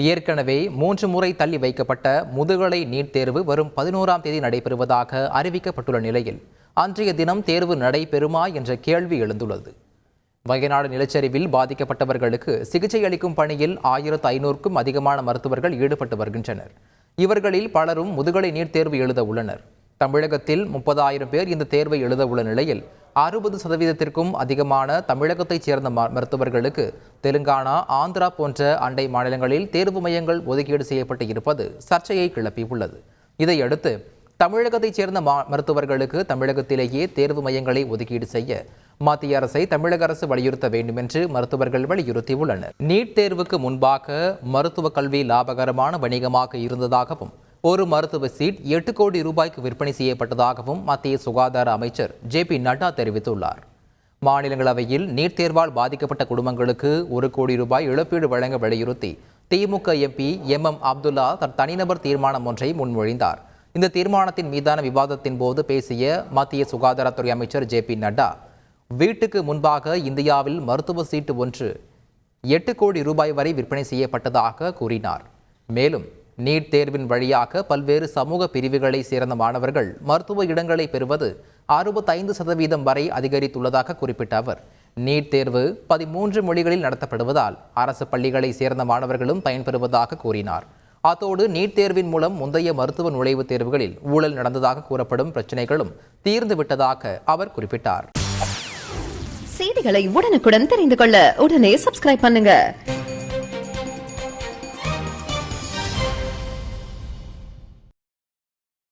ஏற்கனவே 3 முறை தள்ளி வைக்கப்பட்ட முதுகலை நீட் தேர்வு வரும் 11ஆம் தேதி நடைபெறுவதாக அறிவிக்கப்பட்டுள்ள நிலையில் அன்றைய தினம் தேர்வு நடைபெறுமா என்ற கேள்வி எழுந்துள்ளது. வயநாடு நிலச்சரிவில் பாதிக்கப்பட்டவர்களுக்கு சிகிச்சை அளிக்கும் பணியில் 1500க்கும் அதிகமான மருத்துவர்கள் ஈடுபட்டு வருகின்றனர். இவர்களில் பலரும் முதுகலை நீட் தேர்வு எழுத உள்ளனர். தமிழகத்தில் 30,000 பேர் இந்த தேர்வை எழுத உள்ள நிலையில் 60%த்திற்கும் அதிகமான தமிழகத்தைச் சேர்ந்த மருத்துவர்களுக்கு தெலுங்கானா, ஆந்திரா போன்ற அண்டை மாநிலங்களில் தேர்வு மையங்கள் ஒதுக்கீடு செய்யப்பட்டு இருப்பது சர்ச்சையை கிளப்பியுள்ளது. இதையடுத்து தமிழகத்தைச் சேர்ந்த மருத்துவர்களுக்கு தமிழகத்திலேயே தேர்வு மையங்களை ஒதுக்கீடு செய்ய மத்திய அரசை தமிழக அரசு வலியுறுத்த வேண்டும் என்று மருத்துவர்கள் வலியுறுத்தியுள்ளனர். நீட் தேர்வுக்கு முன்பாக மருத்துவ கல்வி லாபகரமான வணிகமாக இருந்ததாகவும் ஒரு மருத்துவ சீட் 8 கோடி ரூபாய்க்கு விற்பனை செய்யப்பட்டதாகவும் மத்திய சுகாதார அமைச்சர் JP நட்டா தெரிவித்துள்ளார். மாநிலங்களவையில் நீட் தேர்வால் பாதிக்கப்பட்ட குடும்பங்களுக்கு 1 கோடி ரூபாய் இழப்பீடு வழங்க வலியுறுத்தி திமுக MP MM அப்துல்லா தனிநபர் தீர்மானம் ஒன்றை முன்மொழிந்தார். இந்த தீர்மானத்தின் மீதான விவாதத்தின் போது பேசிய மத்திய சுகாதாரத்துறை அமைச்சர் JP நட்டா, வீட்டுக்கு முன்பாக இந்தியாவில் மருத்துவ சீட்டு ஒன்று 8 கோடி ரூபாய் வரை விற்பனை செய்யப்பட்டதாக கூறினார். மேலும் நீட் தேர்வின் வழியாக பல்வேறு சமூக பிரிவுகளை சேர்ந்த மாணவர்கள் மருத்துவ இடங்களை பெறுவது 65% வரை அதிகரித்துள்ளதாக குறிப்பிட்ட அவர், நீட் தேர்வு 13 மொழிகளில் நடத்தப்படுவதால் அரசு பள்ளிகளை சேர்ந்த மாணவர்களும் பயன்பெறுவதாக கூறினார். அத்தோடு நீட் தேர்வின் மூலம் முந்தைய மருத்துவ நுழைவுத் தேர்வுகளில் ஊழல் நடந்ததாக கூறப்படும் பிரச்சினைகளும் தீர்ந்துவிட்டதாக அவர் குறிப்பிட்டார். செய்திகளை உடனுக்குடன் தெரிந்து கொள்ள உடனே சப்ஸ்கிரைப் பண்ணுங்க.